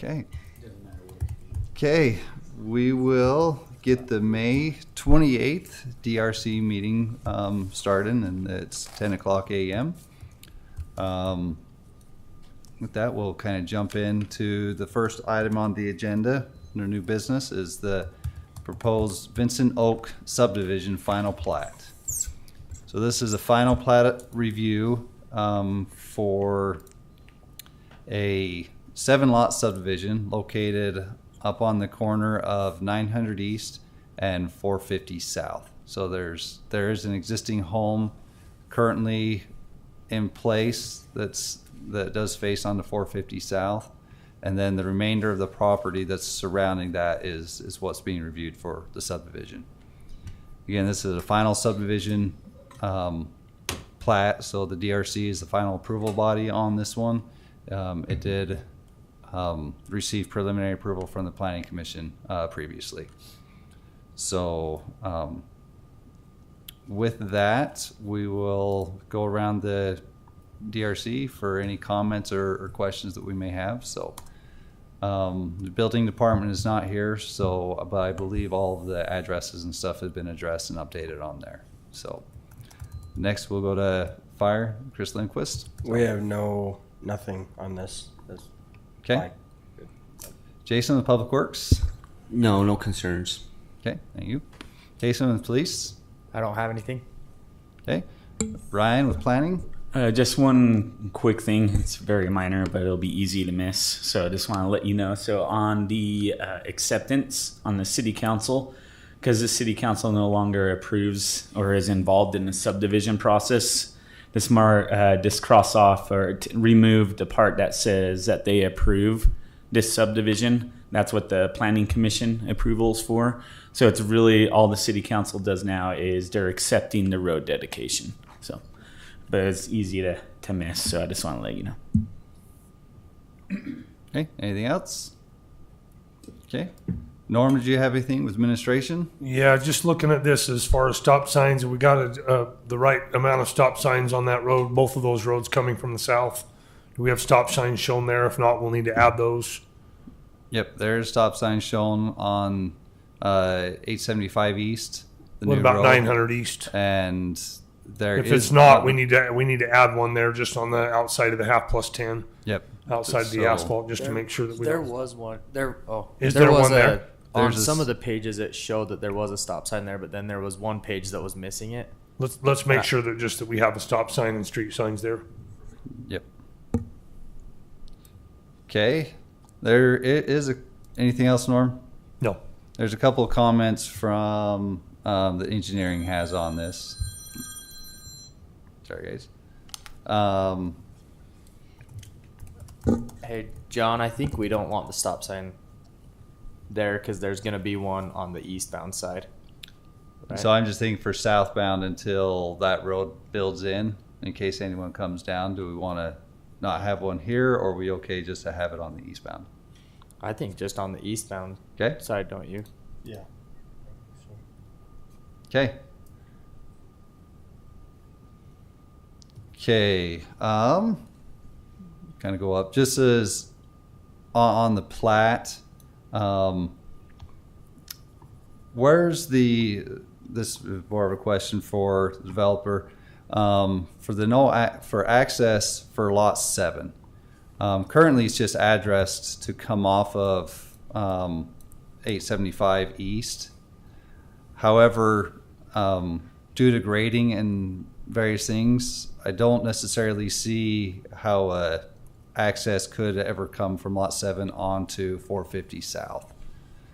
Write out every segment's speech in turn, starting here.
Okay. Okay, we will get the May 28th DRC meeting started, and it's 10 o'clock a.m. With that, we'll kind of jump into the first item on the agenda. Under new business is the proposed Vincent Oak subdivision final plat. So this is a final plat review for a 7-lot subdivision located up on the corner of 900 East and 450 South. So there is an existing home currently in place that does face on the 450 South, and then the remainder of the property that's surrounding that is what's being reviewed for the subdivision. Again, this is a final subdivision plat, so the DRC is the final approval body on this one. It did receive preliminary approval from the Planning Commission previously. So with that, we will go around the DRC for any comments or questions that we may have. So the building department is not here, so but I believe all of the addresses and stuff have been addressed and updated on there. So next we'll go to fire. Chris Lindquist. We have nothing on this. Okay. Jason with Public Works. No concerns. Okay, thank you. Jason with Police. I don't have anything. Okay. Ryan with Planning. Just one quick thing. It's very minor, but it'll be easy to miss. So I just want to let you know. So on the acceptance on the city council, because the city council no longer approves or is involved in the subdivision process, just cross off or remove the part that says that they approve this subdivision. That's what the Planning Commission approval is for. So it's really all the city council does now is they're accepting the road dedication. So, but it's easy to miss. So I just want to let you know. Okay. Anything else? Okay. Norm, did you have anything with administration? Yeah, just looking at this as far as stop signs, we got the right amount of stop signs on that road, both of those roads coming from the south. Do we have stop signs shown there? If not, we'll need to add those. Yep, there's stop signs shown on 875 East. What about 900 East? And there if is it's not, we need to add one there just on the outside of the 50+10. Yep. Outside the asphalt, just to make sure that there was one there. Oh, is there was one there? On some of the pages it showed that there was a stop sign there, but then there was one page that was missing it. Let's make sure that we have a stop sign and street signs there. Yep. Okay. There is anything else, Norm? No. There's a couple of comments from the engineering has on this. Sorry, guys. Hey, John, I think we don't want the stop sign there because there's going to be one on the eastbound side. Right? So I'm just thinking for southbound until that road builds in case anyone comes down, do we want to not have one here, or are we okay just to have it on the eastbound? I think just on the eastbound side, don't you? Yeah. Okay. Okay. Kind of go up just as on the plat. Where's this is more of a question for the developer, for access for lot 7. Currently it's just addressed to come off of 875 East. However, due to grading and various things, I don't necessarily see how access could ever come from lot 7 onto 450 South.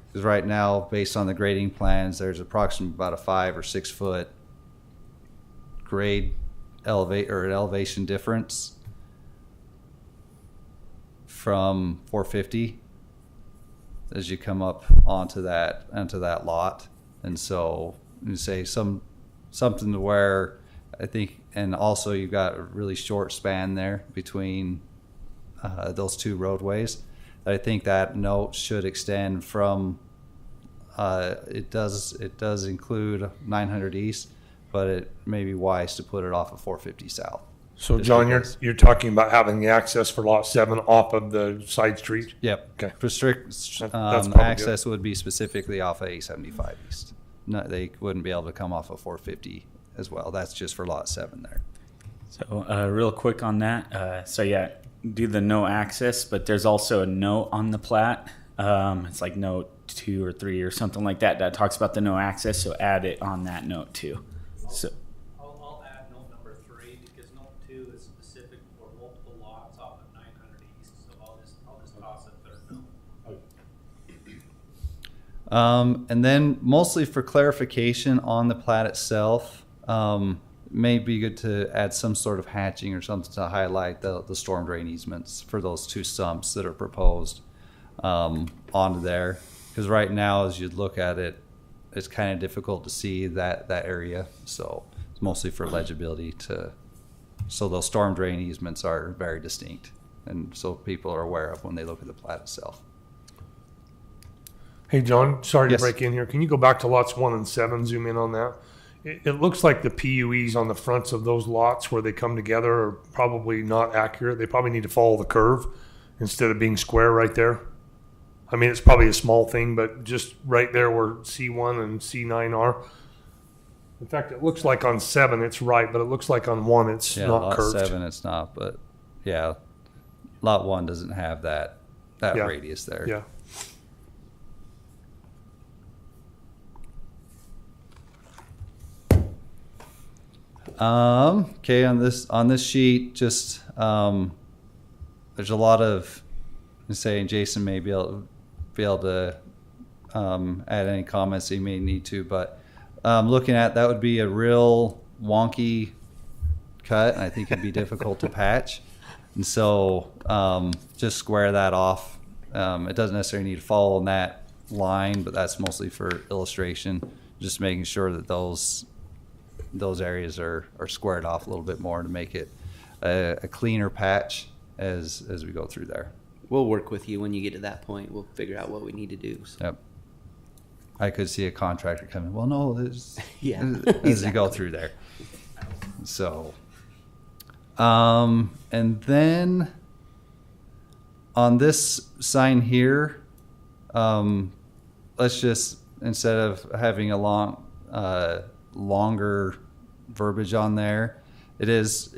Because right now, based on the grading plans, there's approximately about a 5 or 6 foot grade elevation difference from 450 as you come up onto that lot. And so you say something to where I think, and also you've got a really short span there between those two roadways. I think that note should extend from it does include 900 East, but it may be wise to put it off of 450 South. So Just John, because- you're talking about having the access for lot 7 off of the side street? Yep. Okay. Restrict, That's probably access would be specifically off of 875 East. No, they wouldn't be able to come off of 450 as well. That's just for lot 7 there. So real quick on that. So yeah, do the no access, but there's also a note on the plat. It's like note 2 or 3 or something like that that talks about the no access. So add it on that note too. So I'll add note number 3 because note 2 is specific for multiple lots off of 900 East. So I'll just toss a third note. And then mostly for clarification on the plat itself, may be good to add some sort of hatching or something to highlight the storm drain easements for those 2 sumps that are proposed onto there. Because right now, as you look at it, it's kind of difficult to see that area. So it's mostly for legibility so those storm drain easements are very distinct. And so people are aware of when they look at the plat itself. Hey, John, sorry Yes. to break in here. Can you go back to lots 1 and 7, zoom in on that? It looks like the PUEs on the fronts of those lots where they come together are probably not accurate. They probably need to follow the curve instead of being square right there. I mean, it's probably a small thing, but just right there where C1 and C9 are. In fact, it looks like on 7 it's right, but it looks like on 1 it's Yeah, not lot curved. 7 it's not, but yeah, lot 1 doesn't have that Yeah. radius there. Yeah. Okay, on this sheet, just there's a lot of saying Jason may be able to add any comments he may need to, but looking at that would be a real wonky cut, and I think it'd be difficult to patch. And so just square that off. It doesn't necessarily need to follow on that line, but that's mostly for illustration. Just making sure that those areas are squared off a little bit more to make it a cleaner patch as we go through there. We'll work with you when you get to that point. We'll figure out what we need to do. So. Yep. I could see a contractor coming, well, no, this, Yeah, as you go through there. So, and then on this sign here, let's just, instead of having a longer verbiage on there, that's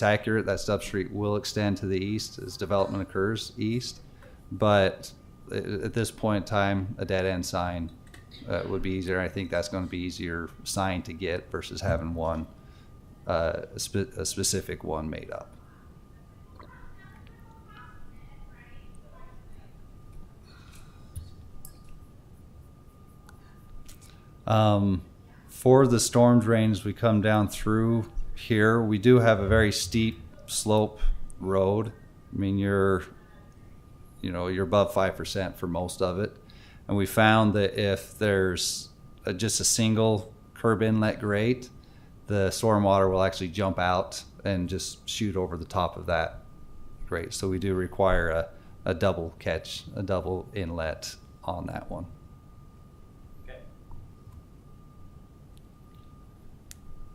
accurate. That Stub Street will extend to the east as development occurs east, but at this point in time, a dead end sign would be easier. I think that's going to be easier sign to get versus having one, a specific one made up. For the storm drains, we come down through here. We do have a very steep slope road. I mean, you're above 5% for most of it. And we found that if there's just a single curb inlet grate, the stormwater will actually jump out and just shoot over the top of that grate. So we do require a double catch, a double inlet on that one. Okay.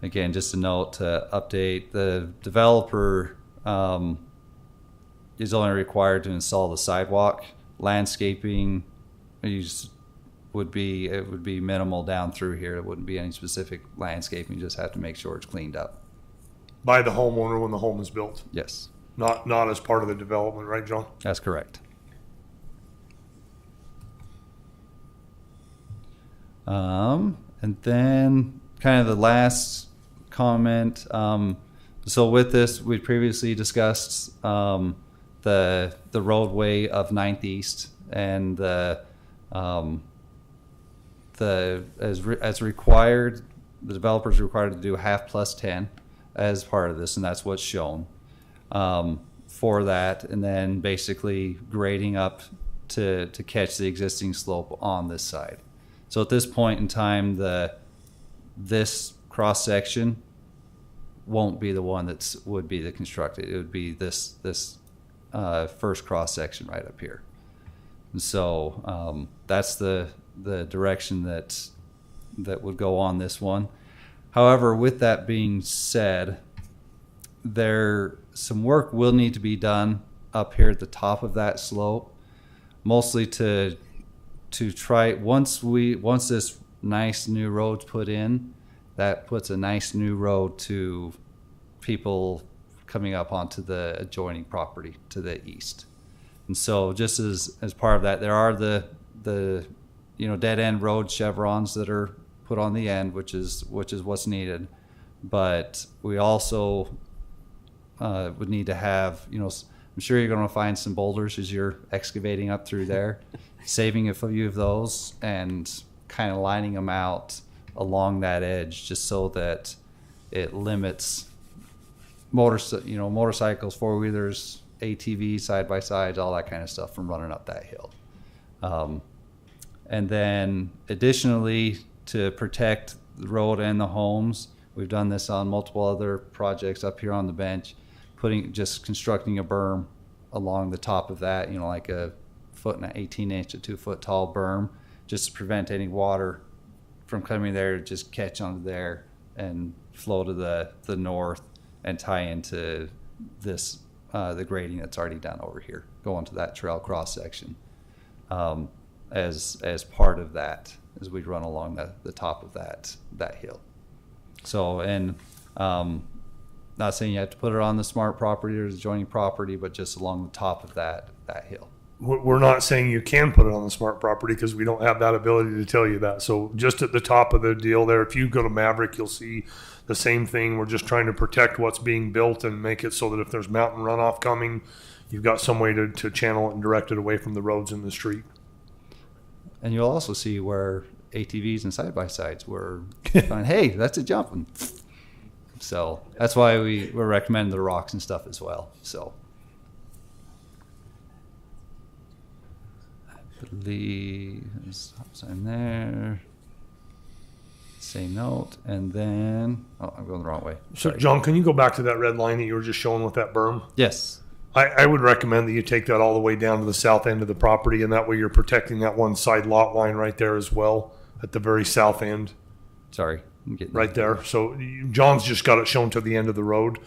Again, just a note to update, the developer is only required to install the sidewalk. Landscaping would be minimal down through here. It wouldn't be any specific landscaping. You just have to make sure it's cleaned up. By the homeowner when the home is built, Yes, not as part of the development, right, John? that's correct. And then kind of the last comment. So with this, we previously discussed the roadway of 9th East and as required, the developer is required to do half plus 10 as part of this, and that's what's shown for that, and then basically grading up to catch the existing slope on this side. So at this point in time, this cross section won't be the one that would be the constructed. It would be this first cross section right up here. And so that's the direction that would go on this one. However, with that being said, some work will need to be done up here at the top of that slope, mostly to try once this nice new road's put in, that puts a nice new road to people coming up onto the adjoining property to the east. And so just as part of that, there are the dead end road chevrons that are put on the end, which is what's needed. But we also would need to have, I'm sure you're going to find some boulders as you're excavating up through there, saving a few of those and kind of lining them out along that edge, just so that it limits motorcycles, four-wheelers, ATVs, side-by-sides, all that kind of stuff from running up that hill. And then additionally, to protect the road and the homes, we've done this on multiple other projects up here on the bench, constructing a berm along the top of that, like a 1.18 to 2 foot tall berm, just to prevent any water from coming there to just catch onto there and flow to the north and tie into this the grading that's already done over here, going to that trail cross section as part of that as we run along the top of that hill. So, and not saying you have to put it on the smart property or the adjoining property, but just along the top of that hill. We're not saying you can put it on the smart property because we don't have that ability to tell you that. So just at the top of the deal there, if you go to Maverick, you'll see the same thing. We're just trying to protect what's being built and make it so that if there's mountain runoff coming, you've got some way to channel it and direct it away from the roads in the street. And you'll also see where ATVs and side-by-sides were going, hey, that's a jumping. So that's why we're recommending the rocks and stuff as well. So I believe there's a sign there. Same note. And then, I'm going the wrong way. So, John, can you go back to that red line that you were just showing with that berm? Yes. I would recommend that you take that all the way down to the south end of the property, and that way you're protecting that one side lot line right there as well at the very south end. Sorry. I'm getting right there. So John's just got it shown to the end of the road.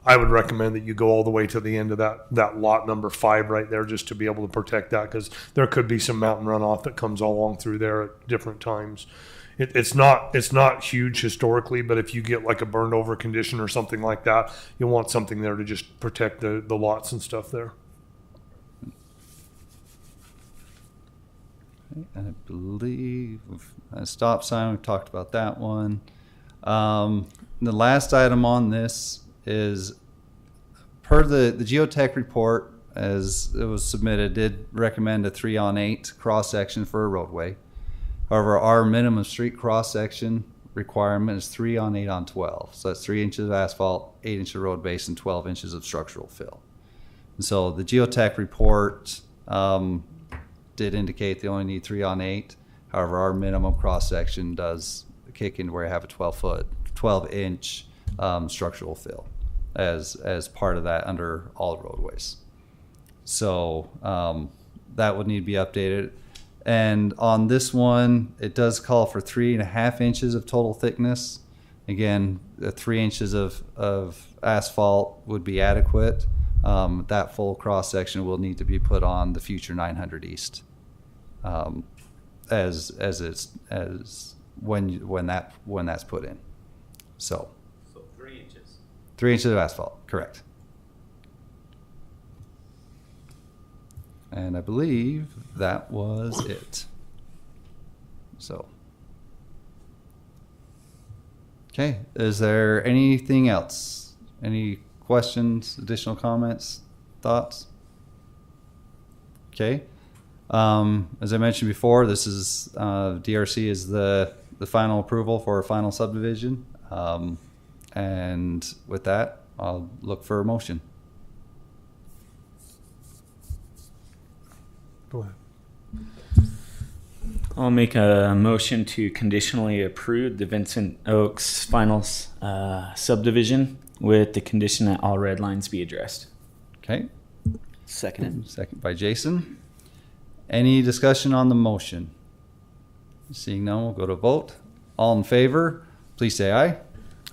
I would recommend that you go all the way to the end of that lot number 5 right there, just to be able to protect that, because there could be some mountain runoff that comes all along through there at different times. It's not huge historically, but if you get like a burned over condition or something like that, you'll want something there to just protect the lots and stuff there. I believe a stop sign, we've talked about that one. The last item on this is, per the geotech report as it was submitted, did recommend a 3-on-8 cross section for a roadway. However, our minimum street cross section requirement is 3-on-8-on-12. So that's 3 inches of asphalt, 8 inches of road base, and 12 inches of structural fill. And so the geotech report did indicate they only need 3-on-8. However, our minimum cross section does kick in where you have a 12-inch structural fill as part of that under all roadways. So that would need to be updated. And on this one, it does call for 3.5 inches of total thickness. Again, the 3 inches of asphalt would be adequate. That full cross section will need to be put on the future 900 East, as when that's put in. So 3 inches. 3 inches of asphalt, correct. And I believe that was it. So, okay, is there anything else? Any questions, additional comments, thoughts? Okay. As I mentioned before, this is DRC is the final approval for a final subdivision. And with that, I'll look for a motion. Go ahead. I'll make a motion to conditionally approve the Vincent Oaks final subdivision with the condition that all red lines be addressed. Okay. Second. Second by Jason. Any discussion on the motion? Seeing none, we'll go to vote. All in favor, please say aye.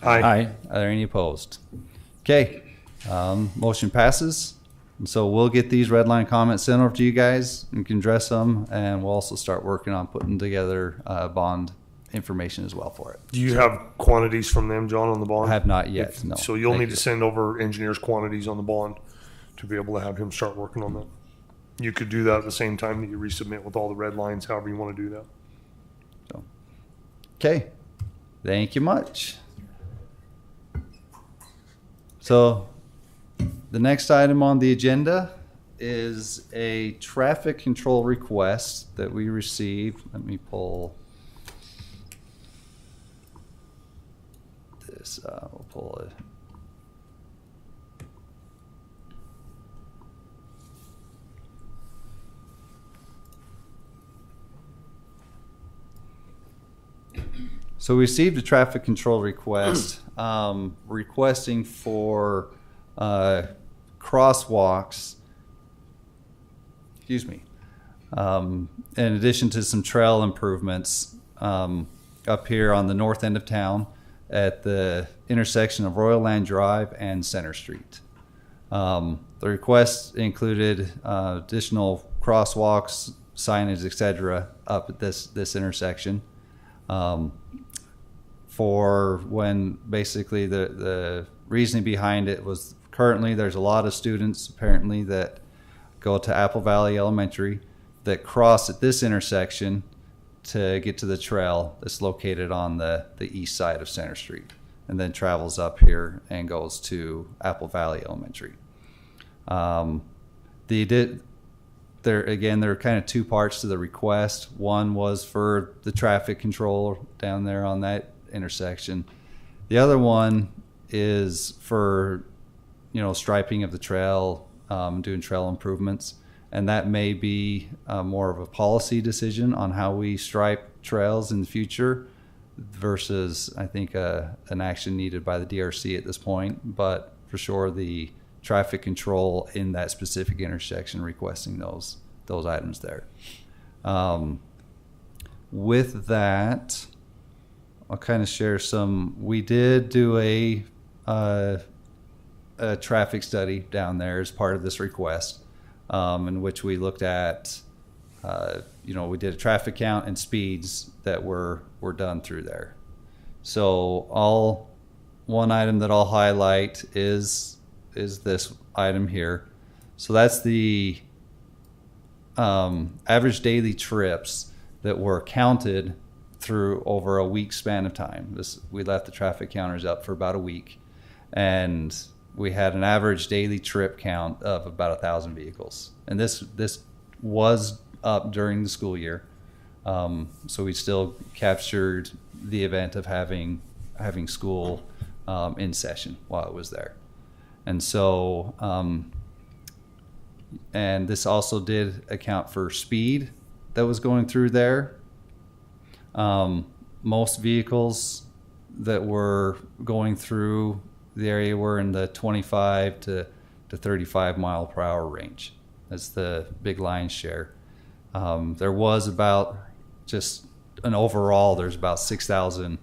Aye. Aye. Are there any opposed? Okay. Motion passes. And so we'll get these red line comments sent over to you guys. You can address them, and we'll also start working on putting together bond information as well for it. Do you have quantities from them, John, on the bond? I have not yet, no. So you'll Thank need you. to send over engineer's quantities on the bond to be able to have him start working on that. You could do that at the same time that you resubmit with all the red lines, however you want to do that. Okay, thank you much. So the next item on the agenda is a traffic control request that we received. Let me pull this, we'll pull it. So we received a traffic control request requesting for crosswalks, in addition to some trail improvements up here on the north end of town at the intersection of Royal Land Drive and Center Street. The request included additional crosswalks, signage, etc., up at this intersection. For when basically the reasoning behind it was currently there's a lot of students apparently that go to Apple Valley Elementary that cross at this intersection to get to the trail that's located on the east side of Center Street, and then travels up here and goes to Apple Valley Elementary. There are kind of two parts to the request. One was for the traffic control down there on that intersection. The other one is for, striping of the trail, doing trail improvements. And that may be more of a policy decision on how we stripe trails in the future versus, I think, an action needed by the DRC at this point. But for sure, the traffic control in that specific intersection requesting those items there. With that, I'll kind of share some. We did do a traffic study down there as part of this request, in which we looked at, we did a traffic count and speeds that were done through there. So one item that I'll highlight is this item here. So that's the average daily trips that were counted through over a week span of time. We left the traffic counters up for about a week, and we had an average daily trip count of about 1,000 vehicles. And this was up during the school year, so we still captured the event of having school in session while it was there. And so, and this also did account for speed that was going through there. Most vehicles that were going through the area were in the 25 to 35 mile per hour range. That's the big lion's share. There was about there's about 6,000, a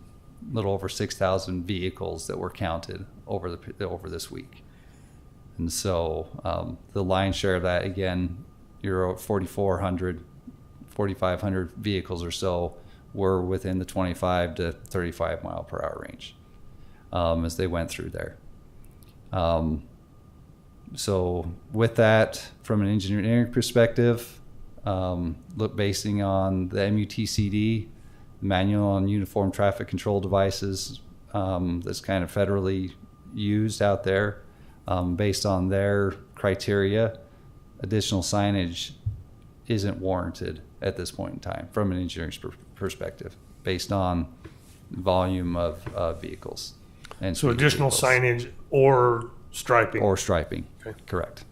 little over 6,000 vehicles that were counted over this week. And so the lion's share of that, again, 4,500 vehicles or so were within the 25 to 35 mile per hour range as they went through there. So with that, from an engineering perspective, basing on the MUTCD, Manual on Uniform Traffic Control Devices, that's kind of federally used out there, based on their criteria, additional signage isn't warranted at this point in time from an engineering perspective, based on volume of vehicles. And So additional signage or striping? Or striping, Okay. Correct.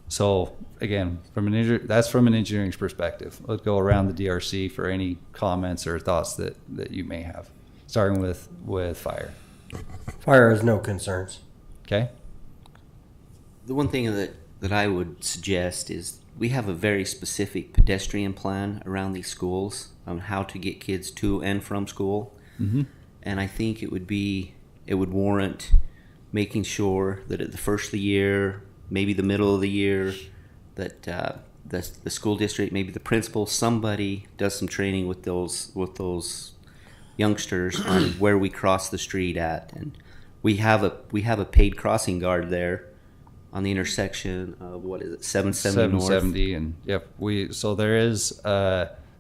So again, that's from an engineering perspective. Let's go around the DRC for any comments or thoughts that you may have, starting with fire. Fire has no concerns. Okay? The one thing that I would suggest is we have a very specific pedestrian plan around these schools on how to get kids to and from school. Mm-hmm. And I think it would warrant making sure that at the first of the year, maybe the middle of the year, that the school district, maybe the principal, somebody does some training with those youngsters on where we cross the street at. And we have a paid crossing guard there on the intersection of, what is it, 770 North? 770, and yep, so there is,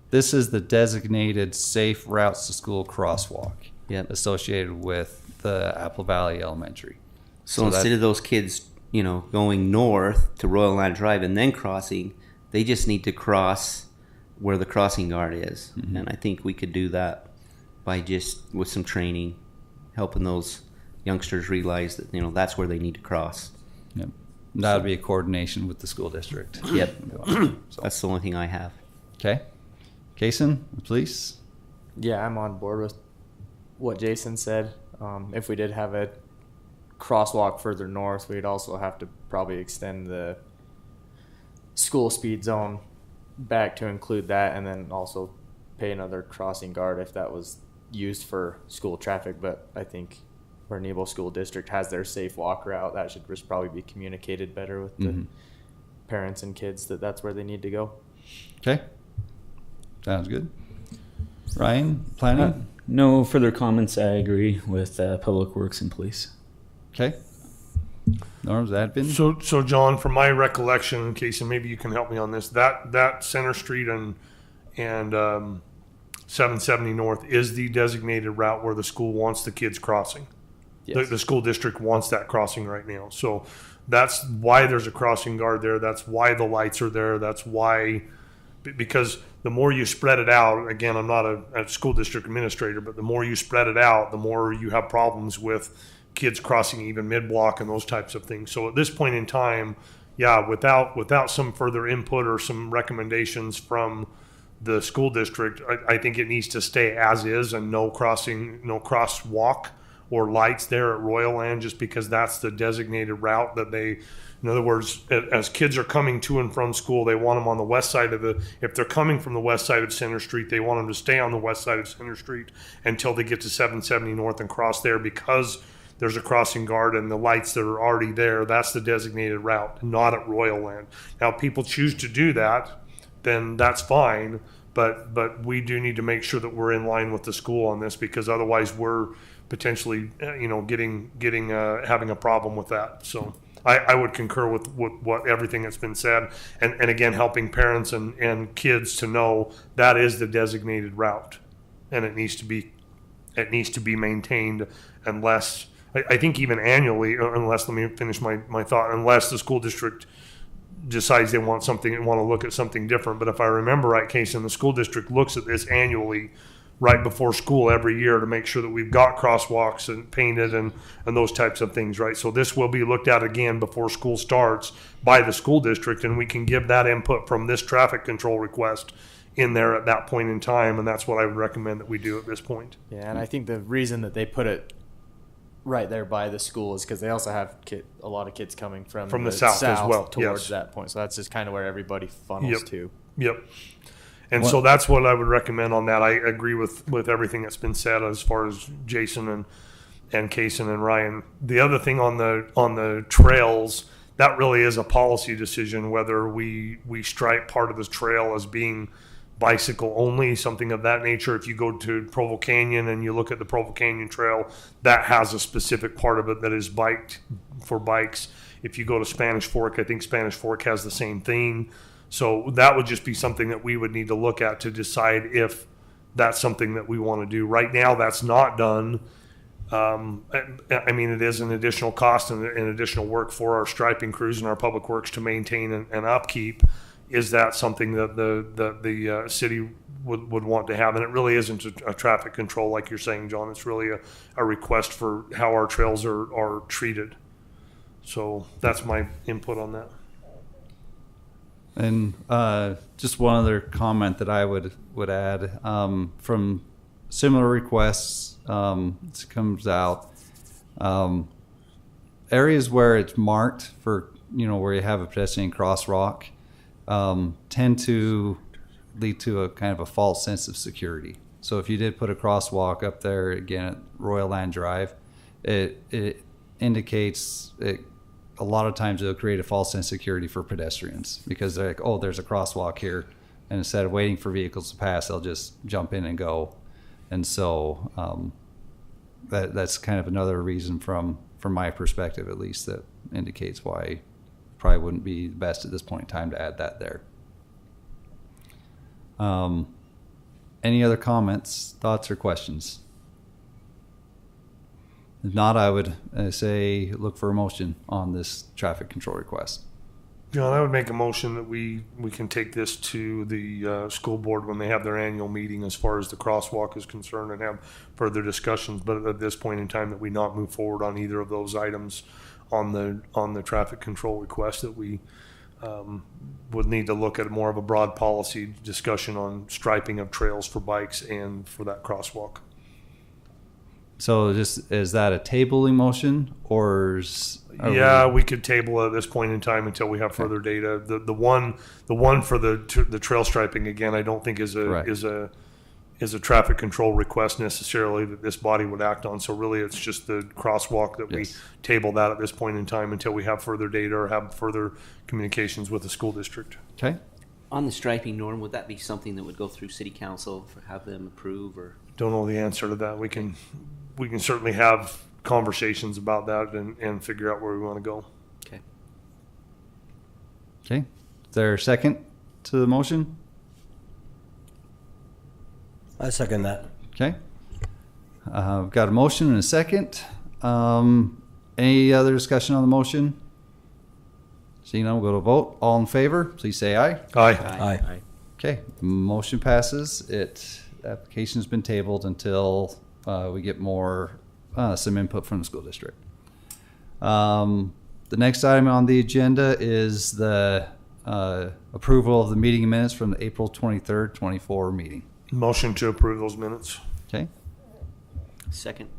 this is the designated safe routes to school crosswalk. Yep. Associated with the Apple Valley Elementary. So instead of those kids, going north to Royal Land Drive and then crossing, they just need to cross where the crossing guard is. Mm-hmm. And I think we could do that by just, with some training, helping those youngsters realize that, that's where they need to cross. Yep. That would be a coordination with the school district. Yep. So. That's the only thing I have. Okay. Kason, please. Yeah, I'm on board with what Jason said. If we did have a crosswalk further north, we'd also have to probably extend the school speed zone back to include that, and then also pay another crossing guard if that was used for school traffic. But I think where Nebo School District has their safe walk route, that should just probably be communicated better with the parents and kids that that's where they need to go. Okay. Sounds good. Ryan, planning? No further comments. I agree with Public Works and Police. Okay. Norm's admin? So John, from my recollection, in case, and maybe you can help me on this, that Center Street and 770 North is the designated route where the school wants the kids crossing. Yes. The school district wants that crossing right now. So that's why there's a crossing guard there. That's why the lights are there. That's why, because the more you spread it out, again, I'm not a school district administrator, but the more you spread it out, the more you have problems with kids crossing even mid-block and those types of things. So at this point in time, yeah, without some further input or some recommendations from the school district, I think it needs to stay as is, and no crosswalk or lights there at Royal Land, just because that's the designated route that they, in other words, as kids are coming to and from school, they want them on the west side of if they're coming from the west side of Center Street, they want them to stay on the west side of Center Street until they get to 770 North and cross there, because there's a crossing guard and the lights that are already there. That's the designated route, not at Royal Land. Now, if people choose to do that, then that's fine, but we do need to make sure that we're in line with the school on this, because otherwise we're potentially, having a problem with that. So I would concur with what everything that's been said, and again, helping parents and kids to know that is the designated route, and it needs to be maintained, unless I think even annually, unless, let me finish my thought, unless the school district decides they want to look at something different. But if I remember right, Casey, the school district looks at this annually right before school every year to make sure that we've got crosswalks and painted and those types of things, right? So this will be looked at again before school starts by the school district, and we can give that input from this traffic control request in there at that point in time, and that's what I would recommend that we do at this point. Yeah, and I think the reason that they put it right there by the school is because they also have a lot of kids coming from the south as well, towards yes. that point. So that's just kind of where everybody funnels to. Yep. And so that's what I would recommend on that. I agree with everything that's been said as far as Jason and Kason and Ryan. The other thing on the trails, that really is a policy decision, whether we stripe part of the trail as being bicycle only, something of that nature. If you go to Provo Canyon and you look at the Provo Canyon Trail, that has a specific part of it that is biked for bikes. If you go to Spanish Fork, I think Spanish Fork has the same thing. So that would just be something that we would need to look at to decide if that's something that we want to do. Right now, that's not done. I mean, it is an additional cost and additional work for our striping crews and our public works to maintain and upkeep. Is that something that the city would want to have? And it really isn't a traffic control, like you're saying, John. It's really a request for how our trails are treated. So that's my input on that. And just one other comment that I would add, from similar requests, this comes out, areas where it's marked for, where you have a pedestrian crosswalk, tend to lead to a kind of a false sense of security. So if you did put a crosswalk up there, again, at Royal Land Drive, it indicates it, a lot of times it'll create a false sense of security for pedestrians because they're like, oh, there's a crosswalk here. And instead of waiting for vehicles to pass, they'll just jump in and go. And so that's kind of another reason from my perspective, at least, that indicates why probably wouldn't be best at this point in time to add that there. Any other comments, thoughts, or questions? If not, I would say look for a motion on this traffic control request. John, I would make a motion that we can take this to the school board when they have their annual meeting as far as the crosswalk is concerned and have further discussions. But at this point in time, that we not move forward on either of those items on the traffic control request, that we would need to look at more of a broad policy discussion on striping of trails for bikes and for that crosswalk. So just, is that a tabling motion or we could table it at this point in time until we have further data. The one for the trail striping, again, I don't think is a traffic control request necessarily that this body would act on. So really it's just the crosswalk that we table that at this point in time until we have further data or have further communications with the school district. Okay. On the striping, Norm, would that be something that would go through city council for have them approve, or? Don't know the answer to that. We can certainly have conversations about that and figure out where we want to go. Okay. Okay. Is there a second to the motion? I second that. Okay. We've got a motion and a second. Any other discussion on the motion? Seeing none, we'll go to vote. All in favor, please say aye. Aye. Aye. Okay. Motion passes. Application's been tabled until we get some input from the school district. The next item on the agenda is the approval of the meeting minutes from the April 23rd, 24 meeting. Motion to approve those minutes. Okay. Second.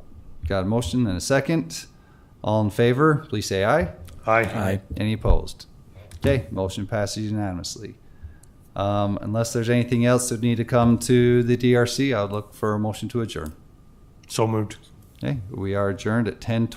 Got a motion and a second. All in favor, please say aye. Aye. Any opposed? Okay, motion passes unanimously. Unless there's anything else that need to come to the DRC, I would look for a motion to adjourn. So moved. Okay, we are adjourned at 10:20.